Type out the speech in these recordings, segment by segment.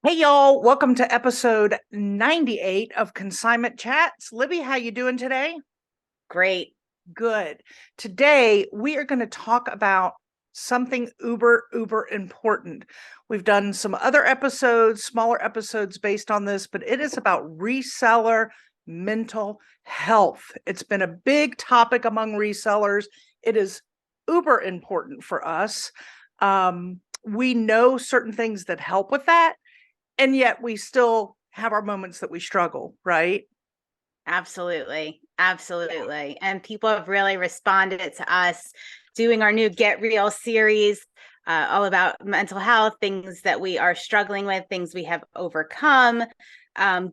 Hey y'all, welcome to episode 98 of Consignment Chats. Libby, how you doing today? Great. Good. Today we are going to talk about something uber important. We've done some other episodes, smaller episodes based on this, but it is about reseller mental health. It's been a big topic among resellers. It is uber important for us. We know certain things that help with that, and yet we still have our moments that we struggle, right? Absolutely. Absolutely. And people have really responded to us doing our new Get Real series, all about mental health, things that we are struggling with, things we have overcome,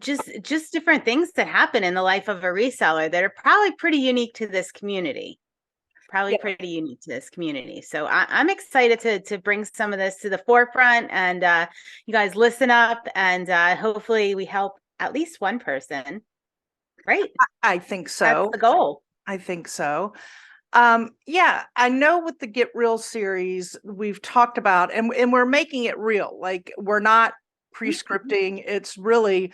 just different things that happen in the life of a reseller that are probably pretty unique to this community. Probably Yeah. pretty unique to this community. So I'm excited to bring some of this to the forefront, and you guys listen up, and hopefully we help at least one person. Right? I think That's so. the goal. I think so. Yeah, I know with the Get Real series, we've talked about, and we're making it real. Like, we're not prescripting. It's really,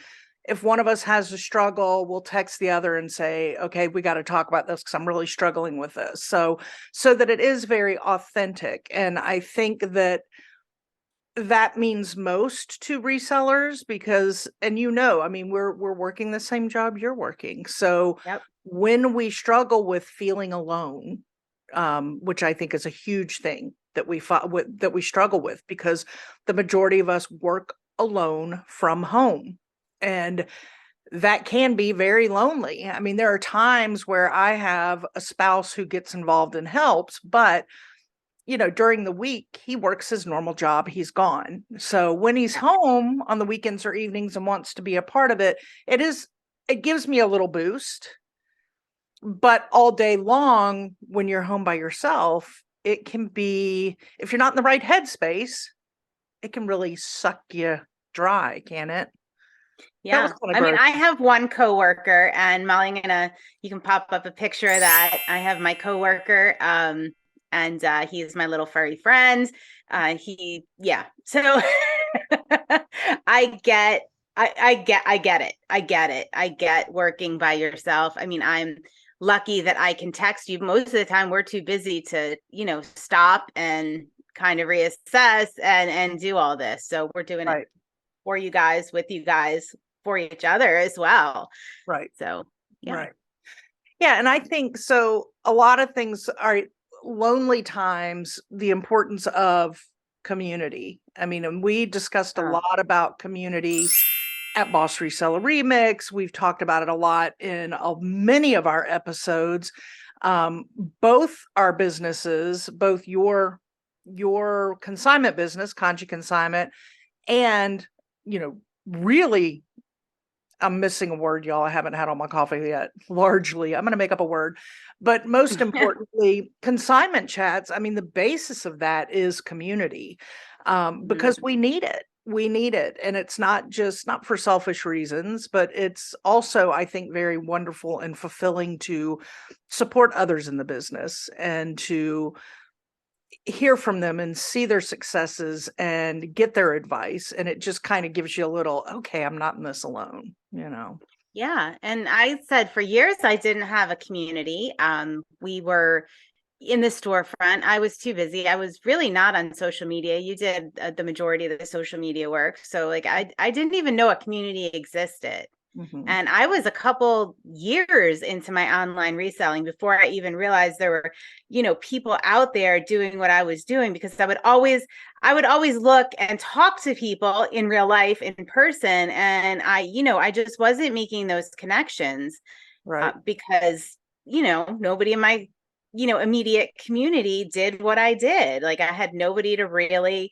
if one of us has a struggle, we'll text the other and say, okay, we got to talk about this because I'm really struggling with this. So that it is very authentic. And I think that that means most to resellers because, and I mean, we're working the same job you're working. So Yep. when we struggle with feeling alone, which I think is a huge thing that that we struggle with, because the majority of us work alone from home, and that can be very lonely. I mean, there are times where I have a spouse who gets involved and helps, but during the week, he works his normal job, he's gone. So when he's home on the weekends or evenings and wants to be a part of it, it gives me a little boost. But all day long, when you're home by yourself, it can be, if you're not in the right headspace, it can really suck you dry, can it? That was Yeah. kind of I mean, gross. I have one coworker, and Molly, you can pop up a picture of that. I have my coworker, and he's my little furry friend. Yeah. So I get, I get it. I get it. I get working by yourself. I mean, I'm lucky that I can text you. Most of the time, we're too busy to, stop and kind of reassess and do all this. So we're doing it Right, for you guys, with you guys, for each other as well. right, So, yeah. right. Yeah, and I think so. A lot of things are lonely times, the importance of community. I mean, and we discussed a Uh, lot about community at Boss Reseller Remix. We've talked about it a lot in many of our episodes. Um, Both our businesses, both your consignment business, Kanji Consignment, and really, I'm missing a word, y'all. I haven't had all my coffee yet. Largely, I'm going to make up a word. But most importantly, consignment chats. I mean, the basis of that is community, mhm. because we need it. We need it. And it's not for selfish reasons, but it's also, I think, very wonderful and fulfilling to support others in the business and to hear from them and see their successes and get their advice. And it just kind of gives you a little, okay, I'm not in this alone. Yeah. And I said for years I didn't have a community. We were in the storefront. I was too busy. I was really not on social media. You did the majority of the social media work. So like I didn't even know a community existed. Hmm. And I was a couple years into my online reselling before I even realized there were, people out there doing what I was doing, because I would always look and talk to people in real life, in person. And I just wasn't making those connections, Right. because, nobody in my, immediate community did what I did. Like, I had nobody to really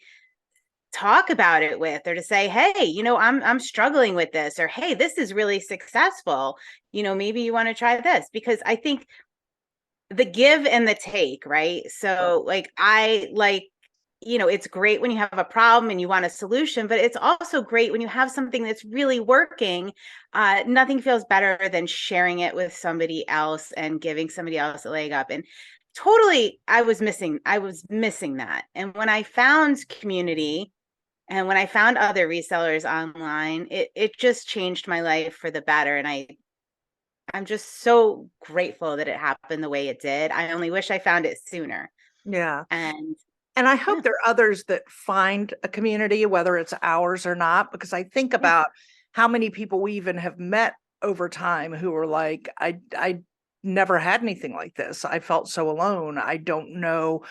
talk about it with, or to say, hey, I'm struggling with this, or hey, this is really successful, maybe you want to try this. Because I think the give and the take, right? Right. So like it's great when you have a problem and you want a solution, but it's also great when you have something that's really working. Nothing feels better than sharing it with somebody else and giving somebody else a leg up. And totally, I was missing that. And when I found community And when I found other resellers online, it just changed my life for the better. And I'm just so grateful that it happened the way it did. I only wish I found it sooner. Yeah. And And I yeah, hope there are others that find a community, whether it's ours or not, because I think yeah. about how many people we even have met over time who are like, I never had anything like this. I felt so alone. I don't know.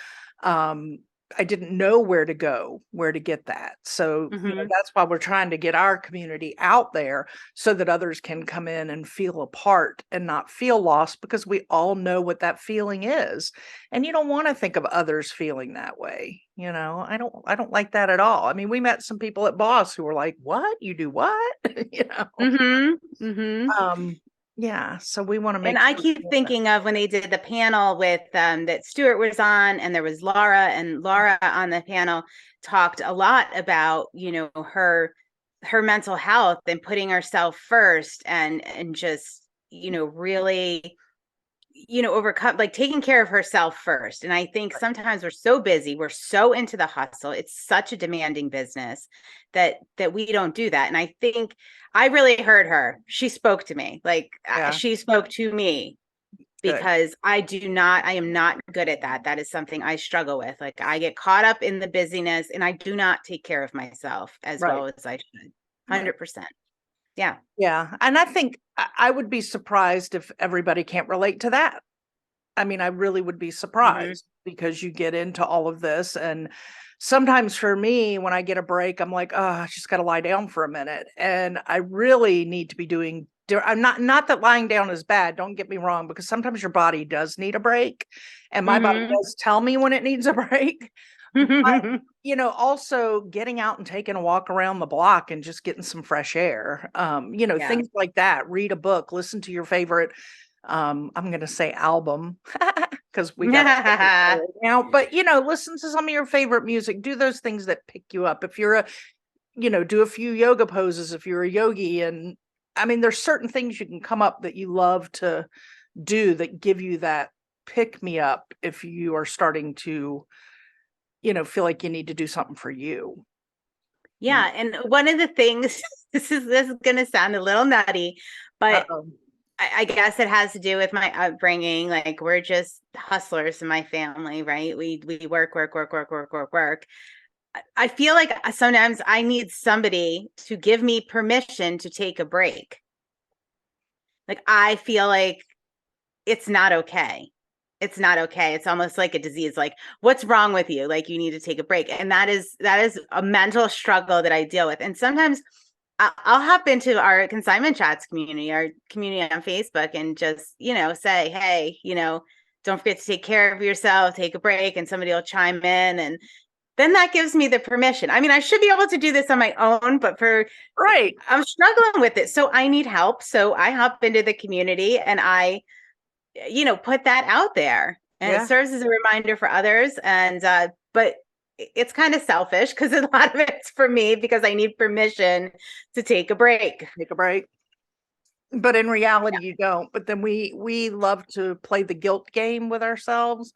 Um, I didn't know where to go, where to get that. So, Hmm. that's why we're trying to get our community out there so that others can come in and feel a part and not feel lost, because we all know what that feeling is. And you don't want to think of others feeling that way. I don't like that at all. I mean, we met some people at Boss who were like, "What? You do what?" you know. Hmm. Hmm. Um, yeah, so we want to And make I sure keep thinking of when they did the panel with that Stuart was on, and there was Laura, and Laura on the panel talked a lot about, her mental health and putting herself first, and just, really, overcome, like taking care of herself first. And I think sometimes we're so busy, we're so into the hustle. It's such a demanding business that we don't do that. And I think I really heard her. She spoke to me. Like Yeah, she spoke to me, good. because I am not good at that. That is something I struggle with. Like I get caught up in the busyness, and I do not take care of myself as Right. well as I should. Right. 100%. Yeah. Yeah, and I think I would be surprised if everybody can't relate to that. I mean, I really would be Hmm. surprised, because you get into all of this, and sometimes for me, when I get a break, I'm like, "Oh, I just gotta lie down for a minute." And I really need to be doing I'm not that lying down is bad, don't get me wrong, because sometimes your body does need a break, and my body Hmm. does tell me when it needs a break. But, also getting out and taking a walk around the block and just getting some fresh air, Yeah. things like that. Read a book, listen to your favorite, I'm gonna say album, because we got Spotify right now, but, listen to some of your favorite music, do those things that pick you up. If you're do a few yoga poses if you're a yogi, and I mean, there's certain things you can come up that you love to do that give you that pick me up if you are starting to, feel like you need to do something for you. Mm. Yeah, and one of the things, this is gonna sound a little nutty, but Uh-oh. I guess it has to do with my upbringing. Like we're just hustlers in my family, right? We work, work, work, work, work, work, work. I feel like sometimes I need somebody to give me permission to take a break. Like I feel like it's not okay. It's not okay. It's almost like a disease. Like, what's wrong with you? Like, you need to take a break. And that is a mental struggle that I deal with. And sometimes I'll hop into our consignment chats community, our community on Facebook, and just, say, hey, don't forget to take care of yourself, take a break, and somebody will chime in. And then that gives me the permission. I mean, I should be able to do this on my own, but Right. I'm struggling with it. So I need help. So I hop into the community, and I put that out there, and it Yeah. serves as a reminder for others. And but it's kind of selfish, because a lot of it's for me, because I need permission to take a break. Take a break. But in reality, you don't. But then we love to play the guilt game with ourselves,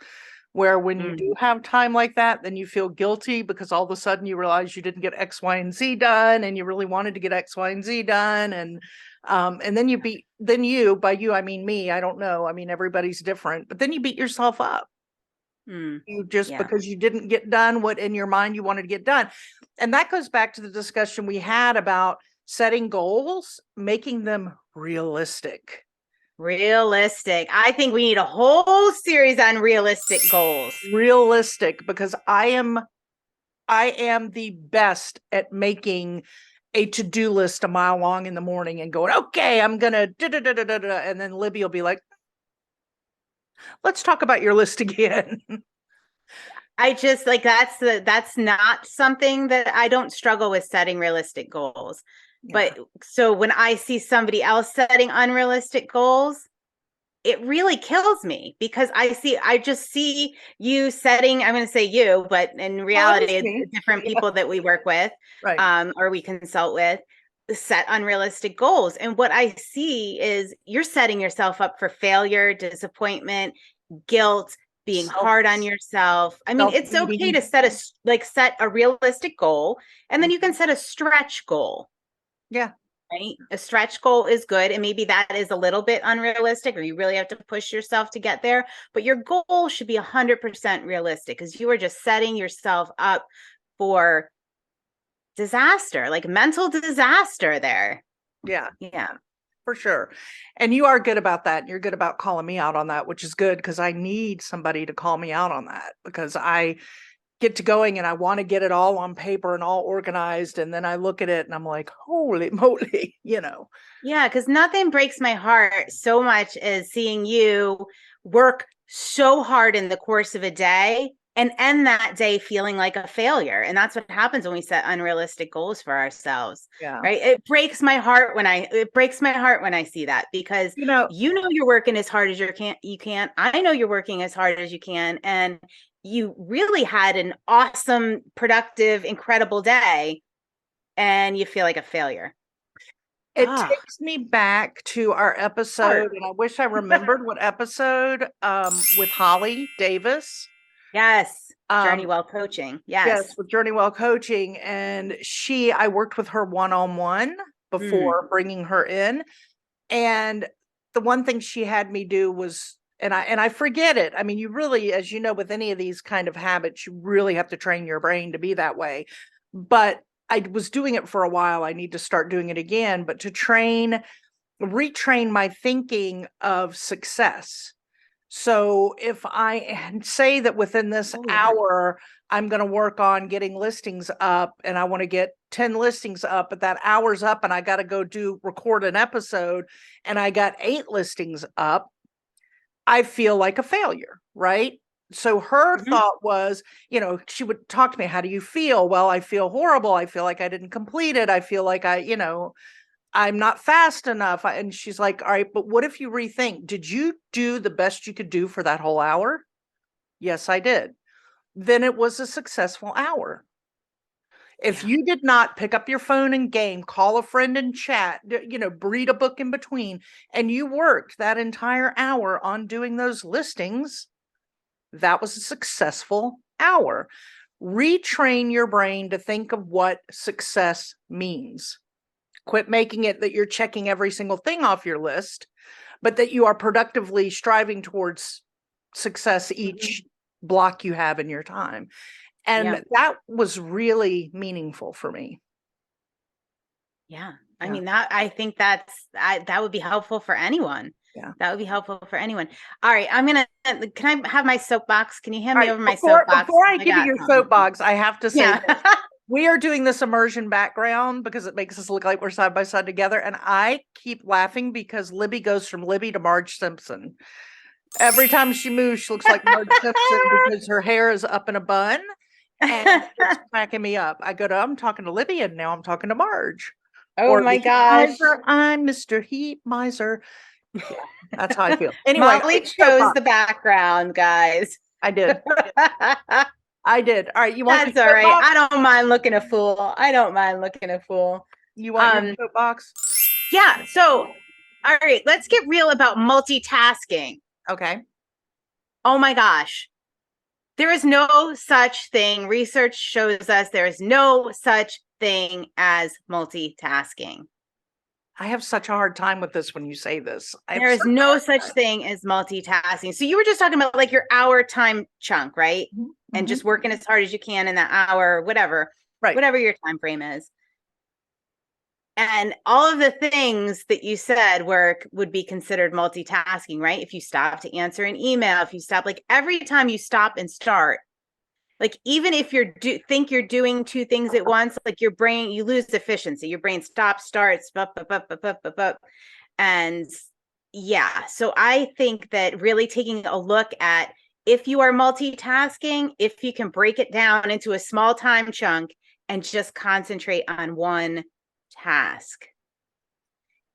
where when you do Mm. have time like that, then you feel guilty because all of a sudden you realize you didn't get X, Y, and Z done, and you really wanted to get X, Y, and Z done. And then by you, I mean me, I don't know. I mean, everybody's different, but then you beat yourself up. Mm. You just Yeah. because you didn't get done what in your mind you wanted to get done. And that goes back to the discussion we had about setting goals, making them realistic. Realistic. I think we need a whole series on realistic goals. Realistic, because I am the best at making a to-do list a mile long in the morning and going, okay, I'm gonna da da da da da da, and then Libby will be like, let's talk about your list again. I just like that's not something that I don't struggle with, setting realistic goals. Yeah. But so when I see somebody else setting unrealistic goals, it really kills me, because I just see you setting, I'm going to say you, but in Well, it reality, is it's me. different Yeah. people that we work with, Right. or we consult with, set unrealistic goals. And what I see is you're setting yourself up for failure, disappointment, guilt, being Self hard on yourself. I mean, it's okay self-eating. to set a realistic goal, and then you can set a stretch goal. Yeah. Right? A stretch goal is good. And maybe that is a little bit unrealistic, or you really have to push yourself to get there. But your goal should be 100% realistic, because you are just setting yourself up for disaster, like mental disaster there. Yeah. Yeah. For sure. And you are good about that. You're good about calling me out on that, which is good because I need somebody to call me out on that, because I get to going and I want to get it all on paper and all organized. And then I look at it and I'm like, holy moly, Yeah, because nothing breaks my heart so much as seeing you work so hard in the course of a day and end that day feeling like a failure. And that's what happens when we set unrealistic goals for ourselves. Yeah. Right. It breaks my heart when I see that, because you're working as hard as you can. I know you're working as hard as you can. And you really had an awesome, productive, incredible day, and you feel like a failure. It takes me back to our episode, and I wish I remembered what episode, with Holly Davis. Yes. Journey Well Coaching. Yes, Yes. with Journey Well Coaching. And I worked with her one-on-one before bringing her in. And the one thing she had me do was, and I forget it. I mean, you really, as you know, with any of these kind of habits, you really have to train your brain to be that way. But I was doing it for a while. I need to start doing it again, but to retrain my thinking of success. So if I say that within this hour, I'm going to work on getting listings up, and I want to get 10 listings up, but that hour's up and I got to go record an episode and I got 8 listings up, I feel like a failure, right? So her thought was, she would talk to me, how do you feel? Well, I feel horrible. I feel like I didn't complete it. I feel like I'm not fast enough. And she's like, all right, but what if you rethink? Did you do the best you could do for that whole hour? Yes, I did. Then it was a successful hour. If you did not pick up your phone and game, call a friend and chat, read a book in between, and you worked that entire hour on doing those listings, that was a successful hour. Retrain your brain to think of what success means. Quit making it that you're checking every single thing off your list, but that you are productively striving towards success each block you have in your time. And that was really meaningful for me. Yeah. I mean, I think that would be helpful for anyone. Yeah. That would be helpful for anyone. All right. Can I have my soapbox? Can you hand me over my soapbox? Before I give you your soapbox, I have to say, Yeah. we are doing this immersion background because it makes us look like we're side by side together. And I keep laughing because Libby goes from Libby to Marge Simpson. Every time she moves, she looks like Marge Simpson because her hair is up in a bun. And it's cracking me up. I'm talking to Libby, and now I'm talking to Marge. Oh my gosh. I'm Mr. Heat Miser. Yeah, that's how I feel. Anyway, Molly chose the background, guys. I did. I did. All right. You want That's all right. I don't mind looking a fool. You want your soapbox? Yeah. So, all right, let's get real about multitasking. Okay. Oh my gosh. There is no such thing. Research shows us there is no such thing as multitasking. I have such a hard time with this when you say this. There is no such thing as multitasking. So you were just talking about like your hour time chunk, right? Mm-hmm. And just working as hard as you can in that hour, whatever, right? Whatever your time frame is. And all of the things that you said would be considered multitasking, right? If you stop to answer an email, if you stop, like every time you stop and start, like even if think you're doing 2 things at once, like your brain, you lose efficiency. Your brain stops, starts, and yeah. So I think that really taking a look at if you are multitasking, if you can break it down into a small time chunk and just concentrate on one task,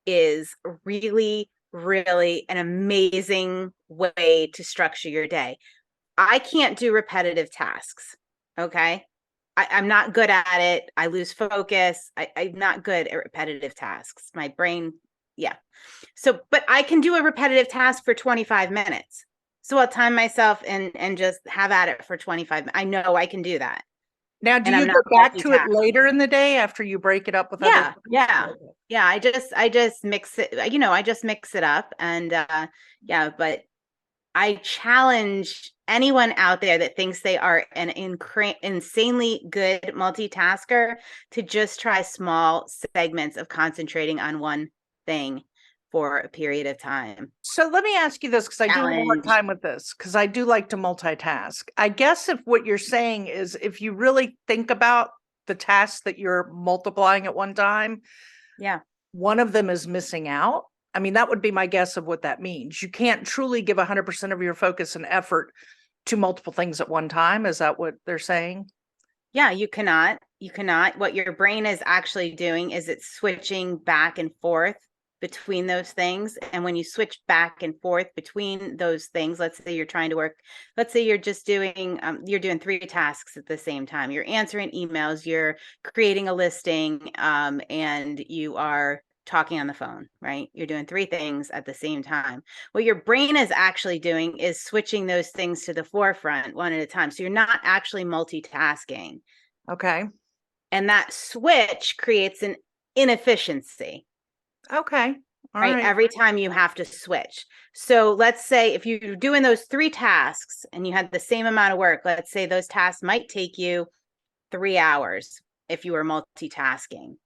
is really, really an amazing way to structure your day. I can't do repetitive tasks. Okay. I'm not good at it. I lose focus. I'm not good at repetitive tasks. My brain. Yeah. So, but I can do a repetitive task for 25 minutes. So I'll time myself and just have at it for 25 minutes. I know I can do that. Now, do And I'm you not go back to it multitasking. later in the day after you break it up with other Yeah, things? yeah. Okay. Yeah, I just mix it, I just mix it up and yeah, but I challenge anyone out there that thinks they are an insanely good multitasker to just try small segments of concentrating on one thing for a period of time. So let me ask you this, because I do have a hard Challenge. time with this, because I do like to multitask. I guess if what you're saying is if you really think about the tasks that you're multiplying at one time, Yeah. one of them is missing out. I mean, that would be my guess of what that means. You can't truly give 100% of your focus and effort to multiple things at one time. Is that what they're saying? Yeah, you cannot. You cannot. What your brain is actually doing is it's switching back and forth between those things. And when you switch back and forth between those things, let's say you're trying to work, let's say you're doing three tasks at the same time. You're answering emails, you're creating a listing, and you are talking on the phone, right? You're doing three things at the same time. What your brain is actually doing is switching those things to the forefront one at a time. So you're not actually multitasking. Okay. And that switch creates an inefficiency, Okay. All right? right. Every time you have to switch. So let's say if you're doing those three tasks and you had the same amount of work, let's say those tasks might take you 3 hours if you were multitasking.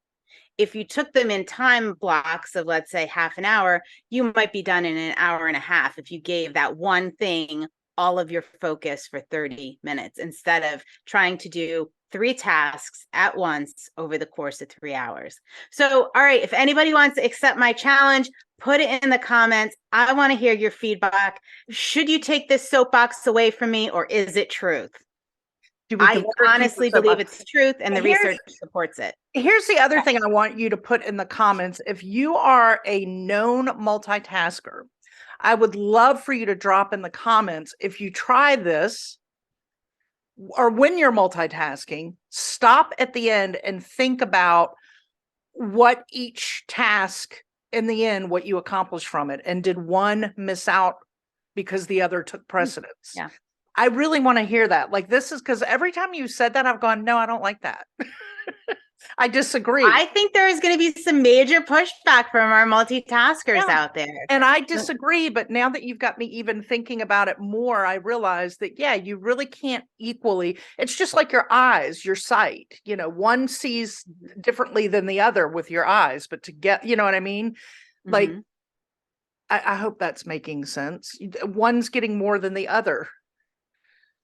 If you took them in time blocks of, let's say, half an hour, you might be done in an hour and a half if you gave that one thing all of your focus for 30 minutes instead of trying to do three tasks at once over the course of 3 hours. So, all right, if anybody wants to accept my challenge, put it in the comments. I want to hear your feedback. Should you take this soapbox away from me, or is it truth? Do we I deliver keep honestly this up? believe it's truth, and the Here's research supports it. here's the other thing I want you to put in the comments. If you are a known multitasker, I would love for you to drop in the comments if you try this or when you're multitasking, stop at the end and think about what each task in the end, what you accomplished from it. And did one miss out because the other took precedence? Yeah. I really want to hear that. Like, this is because every time you said that, I've gone, no, I don't like that. I disagree. I think there is going to be some major pushback from our multitaskers Yeah. out there. And I disagree, but now that you've got me even thinking about it more, I realize that, yeah, you really can't equally. It's just like your eyes, your sight, one sees differently than the other with your eyes, but to get, you know what I mean? Like, Mhm. I hope that's making sense. One's getting more than the other.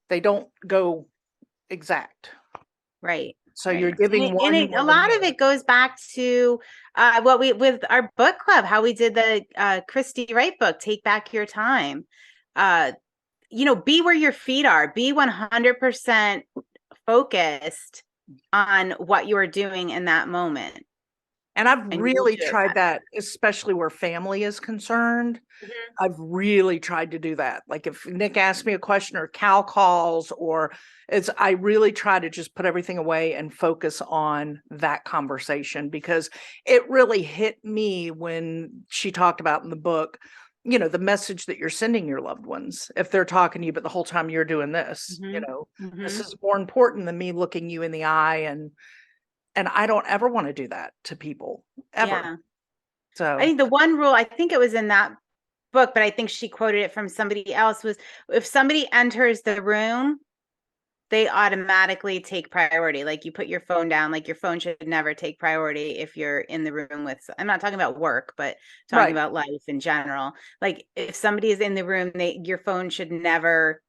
They don't go exact. Right. So you're Right. And, giving one a more than lot the of other. it goes back to what we with our book club, how we did the Christy Wright book, Take Back Your Time. Uh, be where your feet are. Be 100% focused on what you are doing in that moment. And I've And you will really do it. tried that, especially where family is concerned. Mhm. I've really tried to do that. Like if Nick asks me a question or Cal calls I really try to just put everything away and focus on that conversation, because it really hit me when she talked about in the book, the message that you're sending your loved ones. If they're talking to you, but the whole time you're doing this, Mhm. this Mhm. is more important than me looking you in the eye. And I don't ever want to do that to people ever. Yeah. I So think the one rule, I think it was in that book, but I think she quoted it from somebody else, was if somebody enters the room, they automatically take priority. Like you put your phone down, like your phone should never take priority if you're in the room with, I'm not talking about work, but talking right. about life in general. Like if somebody is in the room, your phone should never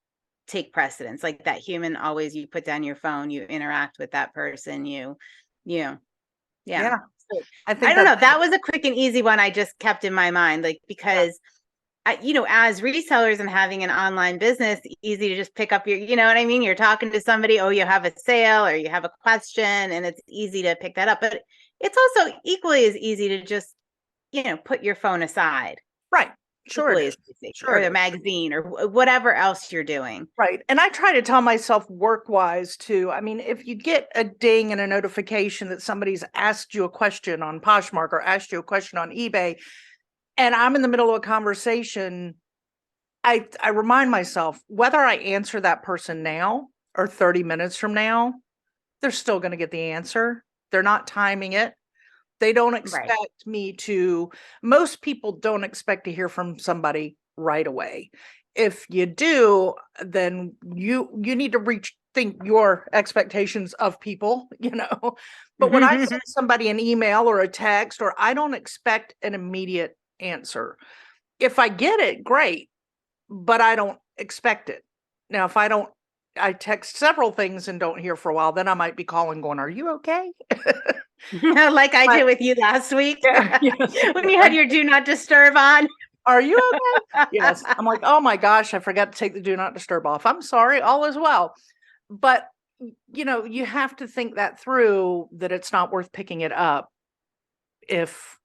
take precedence. Like that human always, you put down your phone, you interact with that person, you, yeah. Yeah. So I I think don't that's know. That was a quick and easy one I just kept in my mind, like, yeah. because as resellers and having an online business, easy to just pick up you know what I mean? You're talking to somebody, oh, you have a sale or you have a question, and it's easy to pick that up. But it's also equally as easy to just, put your phone aside. Right. Sure it Equally as is. easy, Sure or it the is. magazine or whatever else you're doing. Right. And I try to tell myself work wise too. I mean, if you get a ding and a notification that somebody's asked you a question on Poshmark or asked you a question on eBay, and I'm in the middle of a conversation, I remind myself, whether I answer that person now or 30 minutes from now, they're still going to get the answer. They're not timing it. They don't Right. expect me to, most people don't expect to hear from somebody right away. If you do, then you need to rethink your expectations of people, But when I send somebody an email or a text, or I don't expect an immediate answer. If I get it, great, but I don't expect it. Now, if I text several things and don't hear for a while, then I might be calling going, "Are you okay?" Like I But did with you last week yeah, yes. when you had your do not disturb on. Are you okay? Yes. I'm like, "Oh my gosh, I forgot to take the do not disturb off. I'm sorry, all is well." But you have to think that through, that it's not worth picking it up if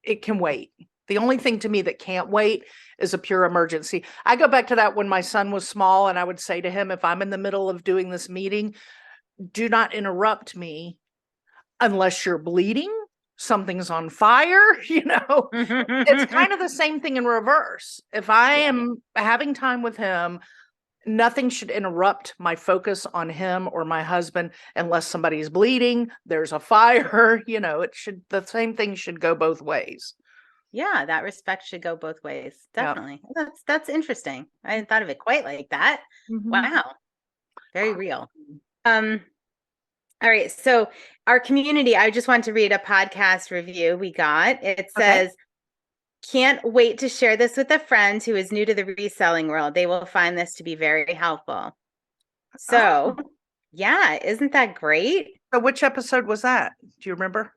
it can wait. The only thing to me that can't wait is a pure emergency. I go back to that when my son was small, and I would say to him, if I'm in the middle of doing this meeting, do not interrupt me unless you're bleeding, something's on fire, It's kind of the same thing in reverse. If I Yeah. am having time with him, nothing should interrupt my focus on him or my husband unless somebody's bleeding, there's a fire, the same thing should go both ways. Yeah, that respect should go both ways. Yeah. Definitely. That's interesting. I hadn't thought of it quite like that. Mhm. Wow. Very real. Um, all right. So our community, I just want to read a podcast review we got. It Okay. says, can't wait to share this with a friend who is new to the reselling world. They will find this to be very helpful. So, Oh, yeah, isn't that great? so which episode was that? Do you remember?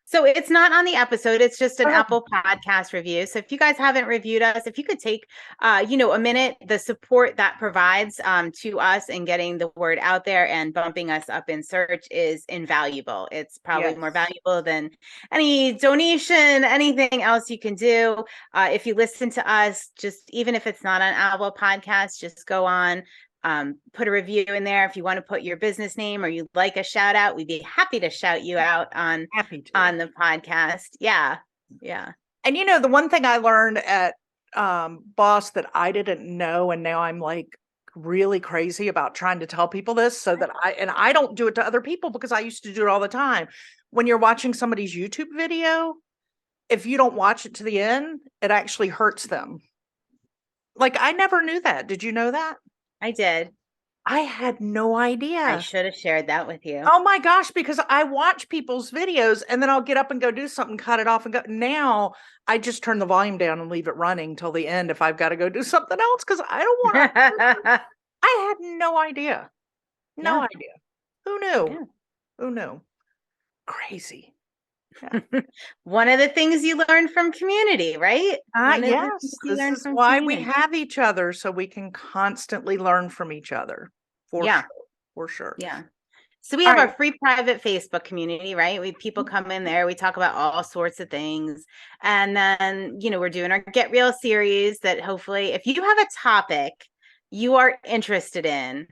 So it's not on the episode. It's just an Oh, Apple Podcast review. So if you guys haven't reviewed us, if you could take, a minute, the support that provides to us and getting the word out there and bumping us up in search is invaluable. It's probably more yes. valuable than any donation, anything else you can do. If you listen to us, just even if it's not on Apple Podcasts, just go on, put a review in there. If you want to put your business name or you'd like a shout out, we'd be happy to shout you out Happy to. on the podcast. Yeah. Yeah. And the one thing I learned at Boss that I didn't know, and now I'm like really crazy about trying to tell people this, so that I don't do it to other people because I used to do it all the time. When you're watching somebody's YouTube video, if you don't watch it to the end, it actually hurts them. Like, I never knew that. Did you know that? I did. I had no I idea. should have shared that with you. Oh my gosh, because I watch people's videos and then I'll get up and go do something, cut it off and go. Now I just turn the volume down and leave it running till the end if I've got to go do something else, because I don't want to. I had no idea. No Yeah. idea. Who knew? Yeah. Who knew? Crazy. One of the things you learn from community, right? One of the things Yes, you this learn is from why we community. have each other, so we can constantly learn from each other. For Yeah. sure. For sure. Yeah. So we All have right. our free private Facebook community, right? People come in there, we talk about all sorts of things. And then, we're doing our Get Real series that hopefully, if you have a topic you are interested in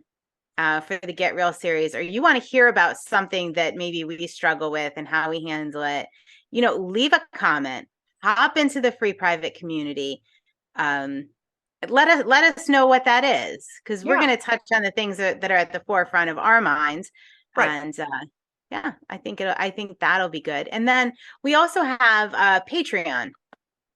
for the Get Real series, or you want to hear about something that maybe we struggle with and how we handle it, leave a comment, hop into the free private community. Let us know what that is, because we're Yeah. going to touch on the things that are at the forefront of our minds. Right. And yeah, I think that'll be good. And then we also have Patreon.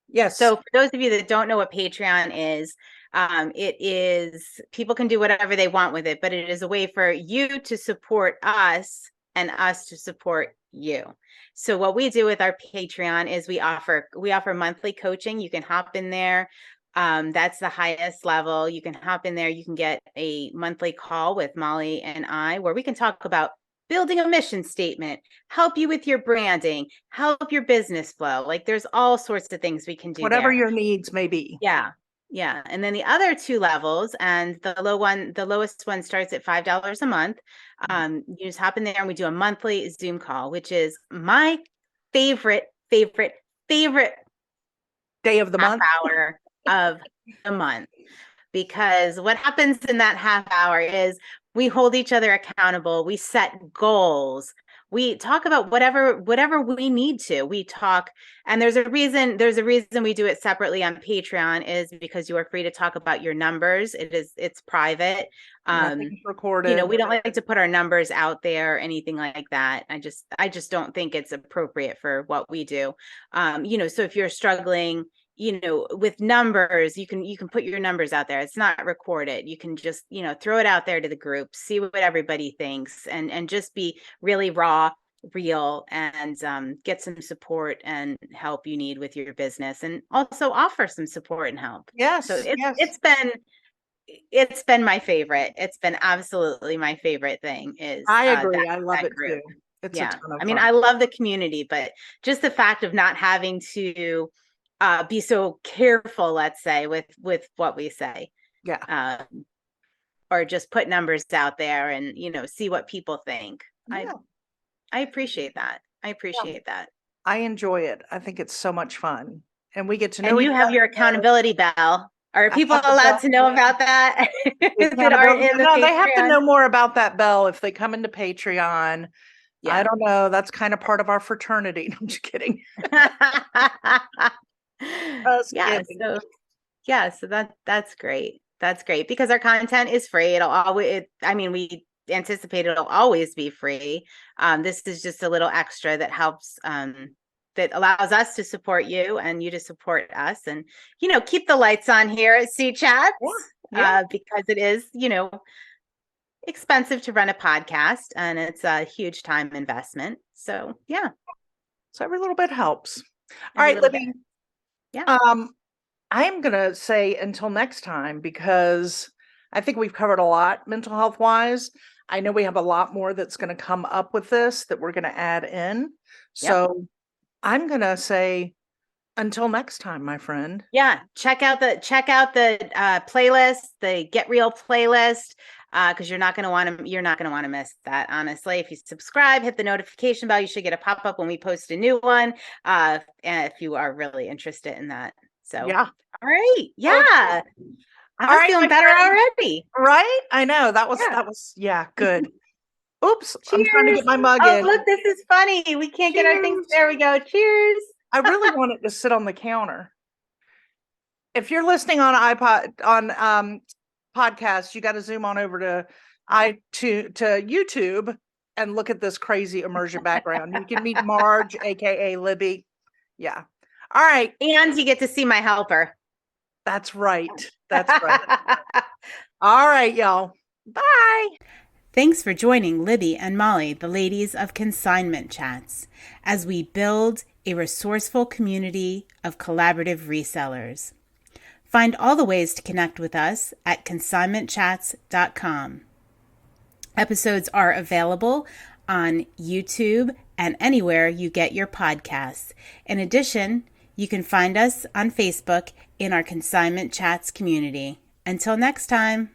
Yes. So for those of you that don't know what Patreon is, it is, people can do whatever they want with it, but it is a way for you to support us and us to support you. So what we do with our Patreon is we offer monthly coaching. You can hop in there. That's the highest level. You can hop in there. You can get a monthly call with Molly and I, where we can talk about building a mission statement, help you with your branding, help your business flow. Like, there's all sorts of things we can do Whatever there. your needs may be. Yeah. Yeah. And then the other two levels, and the lowest one starts at $5 a month. You just hop in there and we do a monthly Zoom call, which is my favorite Day of the half month. hour of the month. Because what happens in that half hour is we hold each other accountable. We set goals. we talk about whatever we need to. We talk, and there's a reason we do it separately on Patreon, is because you are free to talk about your numbers. It's private. Nothing's recorded. We don't like to put our numbers out there or anything like that. I just don't think it's appropriate for what we do. So if you're struggling, with numbers, you can put your numbers out there. It's not recorded. You can just, throw it out there to the group, see what everybody thinks, and just be really raw, real, and get some support and help you need with your business, and also offer some support and help. Yes. So Yes. it's been my favorite. It's been absolutely my favorite thing is I agree. I love it group. too. It's Yeah. a ton of I mean, fun. I love the community, but just the fact of not having to be so careful, let's say, with what we say. Yeah. Or just put numbers out there and, see what people think. Yeah. I appreciate that. I appreciate that. I enjoy it. I think it's so much fun. And we get to know And each you have other. your accountability bell. Are I people have the allowed bell. to know about that? That aren't in the No, they have to Patreon? know more about that bell if they come into Patreon. Yeah. I don't know. That's kind of part of our fraternity. I'm just kidding. Just kidding. So that's great. That's great because our content is free. We anticipate it'll always be free. This is just a little extra that helps, that allows us to support you and you to support us, and keep the lights on here at C Chats. Yeah. Because it is, expensive to run a podcast, and it's a huge time investment. So yeah. So every little bit helps. All right, Libby. Yeah. I'm going to say until next time, because I think we've covered a lot mental health wise. I know we have a lot more that's going to come up with this that we're going to add in. So I'm going to say until next time, my friend. Yeah. Check out the playlist, the Get Real playlist. Because you're not going to want to miss that. Honestly, if you subscribe, hit the notification bell, you should get a pop-up when we post a new one. And if you are really interested in that. So yeah. All right. Yeah. Okay. I'm feeling better already. Right? I know. That was good. Oops. Cheers. I'm trying to get my mug in. Look, this is funny. We can't get our things. There we go. Cheers. I really want it to sit on the counter. If you're listening on podcast, you got to zoom on over to YouTube and look at this crazy immersion background. You can meet Marge, aka Libby. Yeah. All right. And you get to see my helper. That's right. That's right. All right, y'all. Bye. Thanks for joining Libby and Molly, the ladies of Consignment Chats, as we build a resourceful community of collaborative resellers. Find all the ways to connect with us at consignmentchats.com. Episodes are available on YouTube and anywhere you get your podcasts. In addition, you can find us on Facebook in our Consignment Chats community. Until next time.